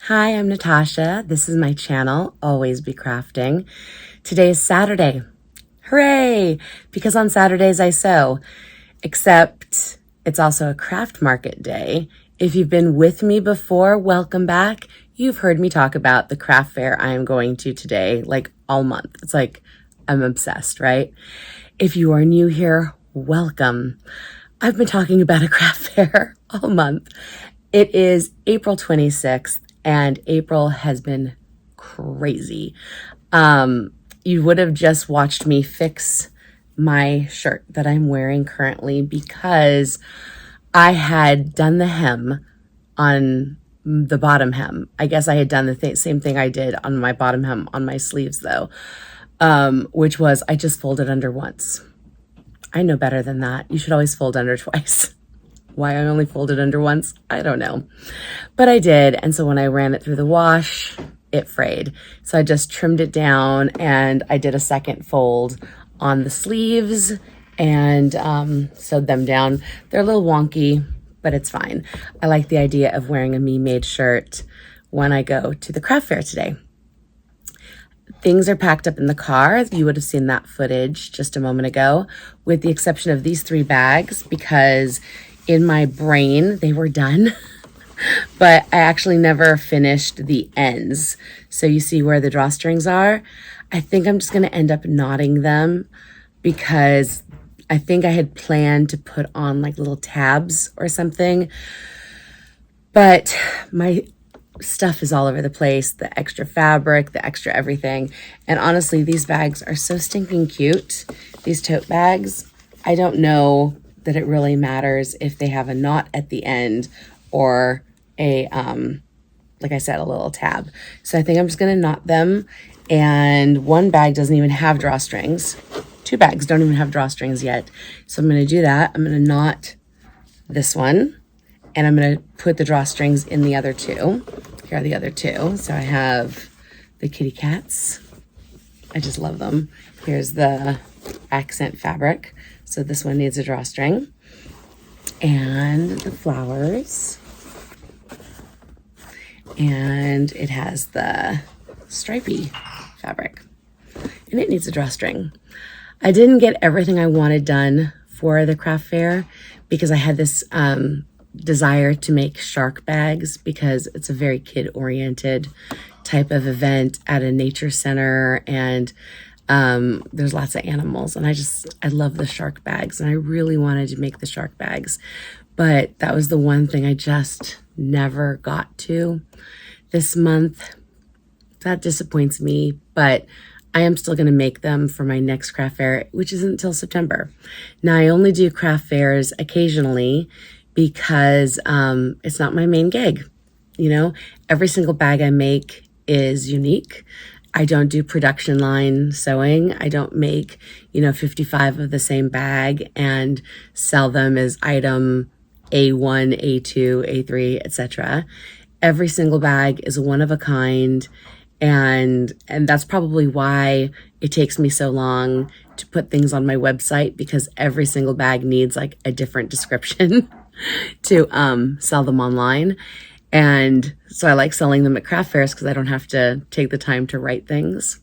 Hi, I'm Natasha. This is my channel, Always Be Crafting. Today is Saturday. Hooray! Because on Saturdays I sew, except it's also a craft market day. If you've been with me before, welcome back. You've heard me talk about the craft fair I am going to today, like all month. It's like I'm obsessed, right? If you are new here, welcome. I've been talking about a craft fair all month. It is April 26th. And April has been crazy. You would have just watched me fix my shirt that I'm wearing currently because I had done the hem on the bottom hem. I guess I had done the same thing I did on my bottom hem on my sleeves though, which was I just folded under once. I know better than that. You should always fold under twice. Why I only folded under once, I don't know. But I did, and so when I ran it through the wash, it frayed. So I just trimmed it down, and I did a second fold on the sleeves and sewed them down. They're a little wonky, but it's fine. I like the idea of wearing a me-made shirt when I go to the craft fair today. Things are packed up in the car. You would have seen that footage just a moment ago, with the exception of these 3 bags, because in my brain, they were done, but I actually never finished the ends. So you see where the drawstrings are? I think I'm just going to end up knotting them because I think I had planned to put on like little tabs or something, but my stuff is all over the place, the extra fabric, the extra everything. And honestly, these bags are so stinking cute. These tote bags, I don't know that it really matters if they have a knot at the end or a, like I said, a little tab. So I think I'm just going to knot them. And one bag doesn't even have drawstrings. 2 bags don't even have drawstrings yet. So I'm going to do that. I'm going to knot this one and I'm going to put the drawstrings in the other 2. Here are the other 2. So I have the kitty cats. I just love them. Here's the accent fabric. So this one needs a drawstring. And the flowers. And it has the stripy fabric. And it needs a drawstring. I didn't get everything I wanted done for the craft fair because I had this desire to make shark bags because it's a very kid-oriented type of event at a nature center, and there's lots of animals, and I love the shark bags, and I really wanted to make the shark bags, but that was the one thing I just never got to this month. That disappoints me, but I am still going to make them for my next craft fair, which isn't until September. Now, I only do craft fairs occasionally because it's not my main gig. You know, every single bag I make is unique. I don't do production line sewing. I don't make, 55 of the same bag and sell them as item A1, A2, A3, etc. Every single bag is one of a kind, and that's probably why it takes me so long to put things on my website, because every single bag needs like a different description to sell them online. And so I like selling them at craft fairs because I don't have to take the time to write things.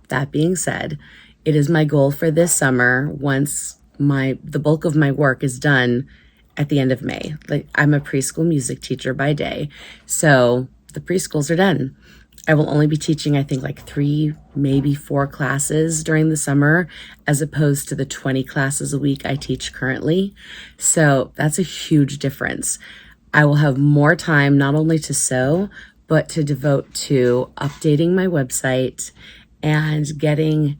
That being said, it is my goal for this summer, once the bulk of my work is done at the end of May. Like, I'm a preschool music teacher by day, so the preschools are done. I will only be teaching, I think, like 3, maybe 4 classes during the summer, as opposed to the 20 classes a week I teach currently. So that's a huge difference. I will have more time not only to sew, but to devote to updating my website and getting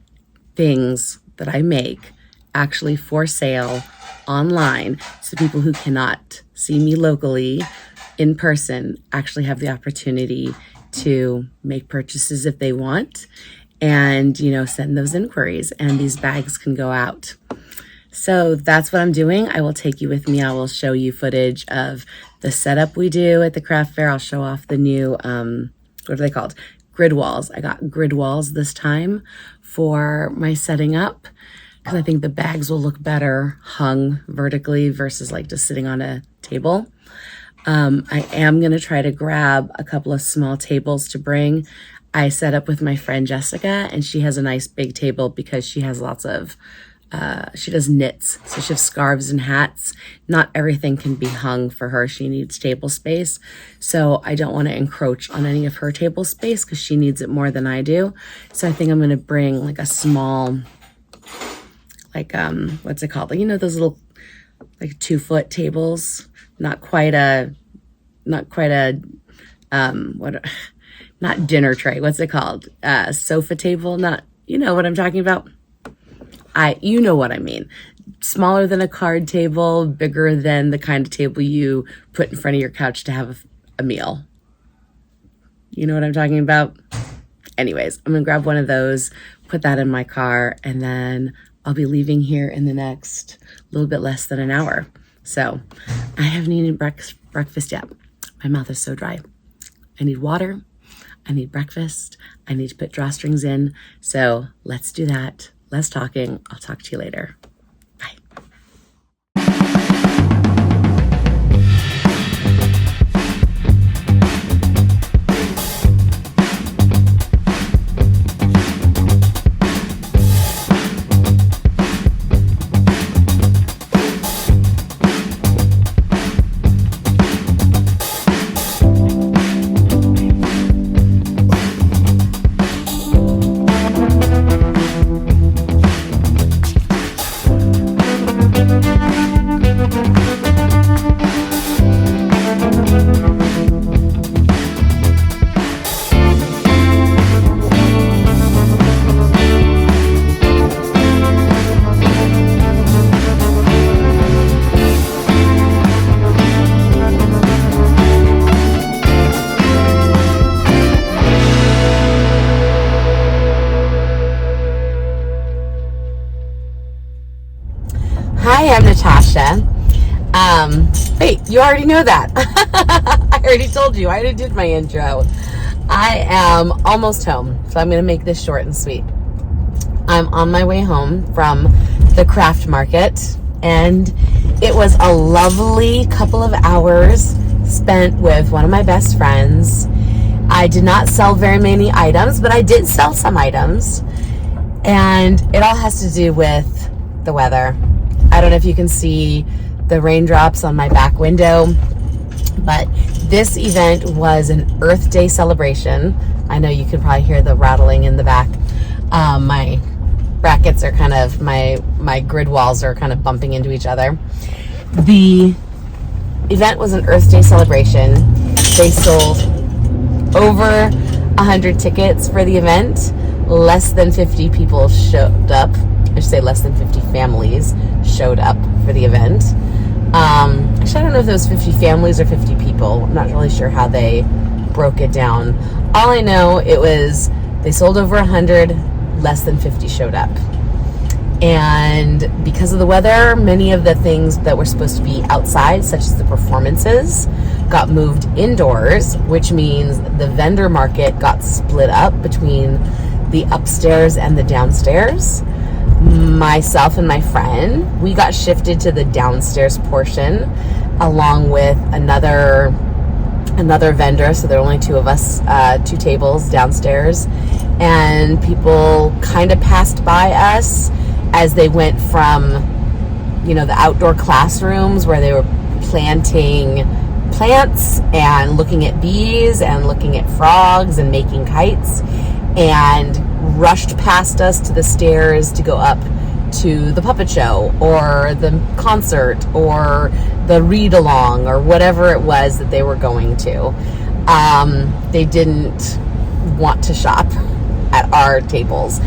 things that I make actually for sale online, so people who cannot see me locally in person actually have the opportunity to make purchases if they want, and send those inquiries, and these bags can go out. So that's what I'm doing. I will take you with me. I will show you footage of the setup we do at the craft fair. I'll show off the new, what are they called? Grid walls. I got grid walls this time for my setting up, because I think the bags will look better hung vertically versus like just sitting on a table. I am going to try to grab a couple of small tables to bring. I set up with my friend Jessica, and she has a nice big table because she has lots of, she does knits. So she has scarves and hats. Not everything can be hung for her. She needs table space. So I don't want to encroach on any of her table space because she needs it more than I do. So I think I'm going to bring like a small, like, what's it called? You know, those little like 2-foot tables, not quite a, not dinner tray. What's it called? Sofa table. Not, you know what I'm talking about? You know what I mean. Smaller than a card table, bigger than the kind of table you put in front of your couch to have a meal. You know what I'm talking about? Anyways, I'm gonna grab one of those, put that in my car, and then I'll be leaving here in the next little bit less than an hour. So I haven't eaten breakfast yet. My mouth is so dry. I need water. I need breakfast. I need to put drawstrings in. So let's do that. Less talking. I'll talk to you later. Bye. Hi, I'm Natasha. Wait, you already know that. I already told you. I already did my intro. I am almost home, so I'm going to make this short and sweet. I'm on my way home from the craft market, and it was a lovely couple of hours spent with one of my best friends. I did not sell very many items, but I did sell some items, and it all has to do with the weather. I don't know if you can see the raindrops on my back window, but this event was an Earth Day celebration. I know you can probably hear the rattling in the back. My brackets are kind of, my grid walls are kind of bumping into each other. The event was an Earth Day celebration. They sold over 100 tickets for the event. Less than 50 people showed up. I should say less than 50 families showed up for the event. Actually, I don't know if it was 50 families or 50 people. I'm not really sure how they broke it down. All I know, it was they sold over 100, less than 50 showed up. And because of the weather, many of the things that were supposed to be outside, such as the performances, got moved indoors, which means the vendor market got split up between the upstairs and the downstairs. Myself and my friend, we got shifted to the downstairs portion along with another vendor. So there were only two of us, 2 tables downstairs, and people kind of passed by us as they went from, the outdoor classrooms where they were planting plants and looking at bees and looking at frogs and making kites, and rushed past us to the stairs to go up to the puppet show or the concert or the read-along or whatever it was that they were going to. They didn't want to shop at our tables.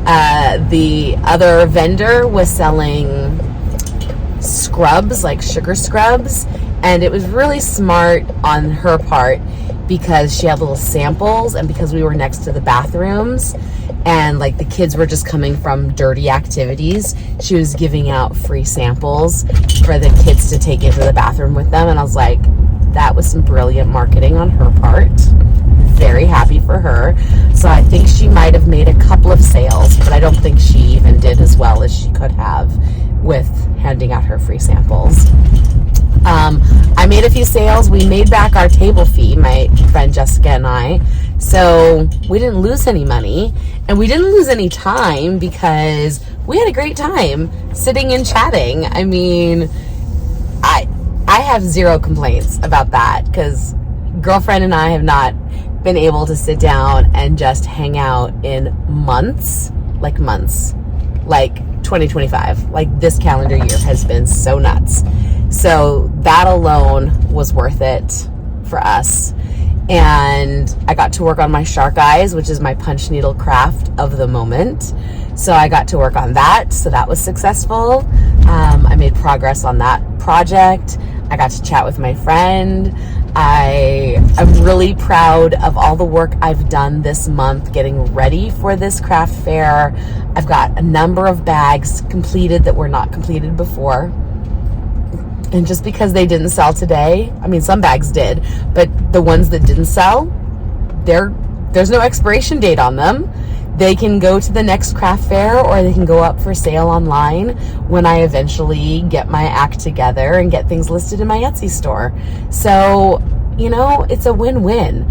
The other vendor was selling scrubs, like sugar scrubs, and it was really smart on her part because she had little samples, and because we were next to the bathrooms and like the kids were just coming from dirty activities, she was giving out free samples for the kids to take into the bathroom with them. And I was like, that was some brilliant marketing on her part. Very happy for her. So I think she might have made a couple of sales, but I don't think she even did as well as she could have with handing out her free samples. I made a few sales. We made back our table fee, my friend Jessica and I. So we didn't lose any money, and we didn't lose any time because we had a great time sitting and chatting. I mean, I have zero complaints about that because girlfriend and I have not been able to sit down and just hang out in months, like 2025. Like, this calendar year has been so nuts. So that alone was worth it for us. And I got to work on my shark eyes, which is my punch needle craft of the moment. So I got to work on that. So that was successful. I made progress on that project. I got to chat with my friend. I'm really proud of all the work I've done this month getting ready for this craft fair. I've got a number of bags completed that were not completed before. And just because they didn't sell today, I mean, some bags did, but the ones that didn't sell, there's no expiration date on them. They can go to the next craft fair, or they can go up for sale online when I eventually get my act together and get things listed in my Etsy store. So, you know, it's a win-win.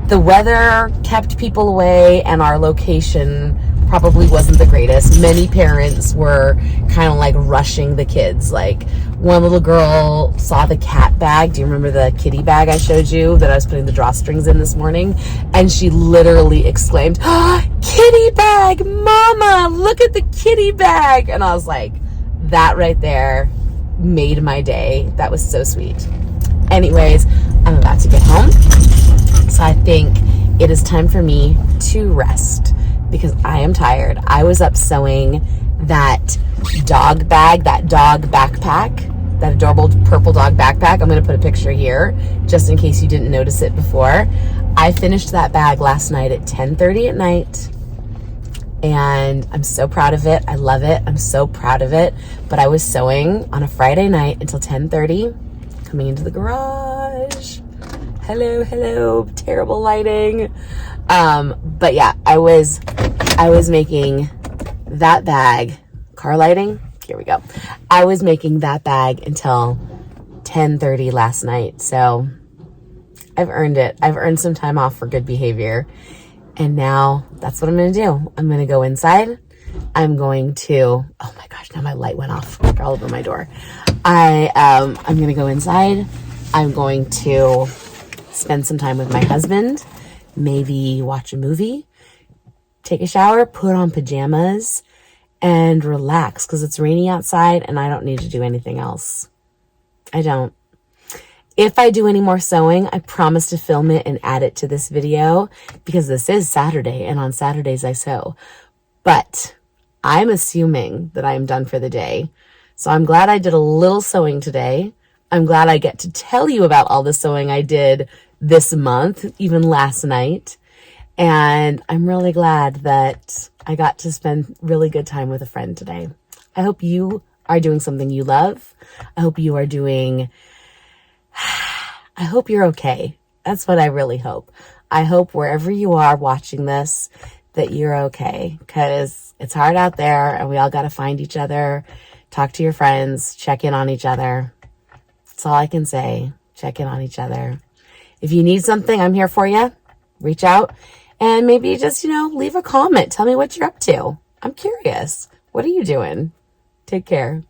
The weather kept people away, and our location probably wasn't the greatest. Many parents were kind of like rushing the kids. Like, one little girl saw the cat bag. Do you remember the kitty bag I showed you that I was putting the drawstrings in this morning? And she literally exclaimed, "Oh, kitty bag, Mama, look at the kitty bag." And I was like, that right there made my day. That was so sweet. Anyways, I'm about to get home. So I think it is time for me to rest because I am tired. I was up sewing that dog bag, that dog backpack, that adorable purple dog backpack. I'm going to put a picture here just in case you didn't notice it before. I finished that bag last night at 10:30 at night, and I'm so proud of it. I love it. I'm so proud of it. But I was sewing on a Friday night until 10:30, coming into the garage. Hello, terrible lighting. But yeah, I was making that bag. Car lighting? Here we go. I was making that bag until 10:30 last night. So I've earned it. I've earned some time off for good behavior. And now that's what I'm going to do. I'm going to go inside. I'm going to, oh my gosh, now my light went off all over my door. I'm going to go inside. I'm going to spend some time with my husband, maybe watch a movie, take a shower, put on pajamas, and relax because it's raining outside and I don't need to do anything else. I don't. If I do any more sewing, I promise to film it and add it to this video because this is Saturday and on Saturdays I sew. But I'm assuming that I'm done for the day. So I'm glad I did a little sewing today. I'm glad I get to tell you about all the sewing I did this month, even last night. And I'm really glad that I got to spend really good time with a friend today. I hope you are doing something you love. I hope you are doing, I hope you're okay. That's what I really hope. I hope wherever you are watching this, that you're okay, because it's hard out there and we all got to find each other, talk to your friends, check in on each other. That's all I can say. Check in on each other. If you need something, I'm here for you. Reach out and maybe just, leave a comment. Tell me what you're up to. I'm curious. What are you doing? Take care.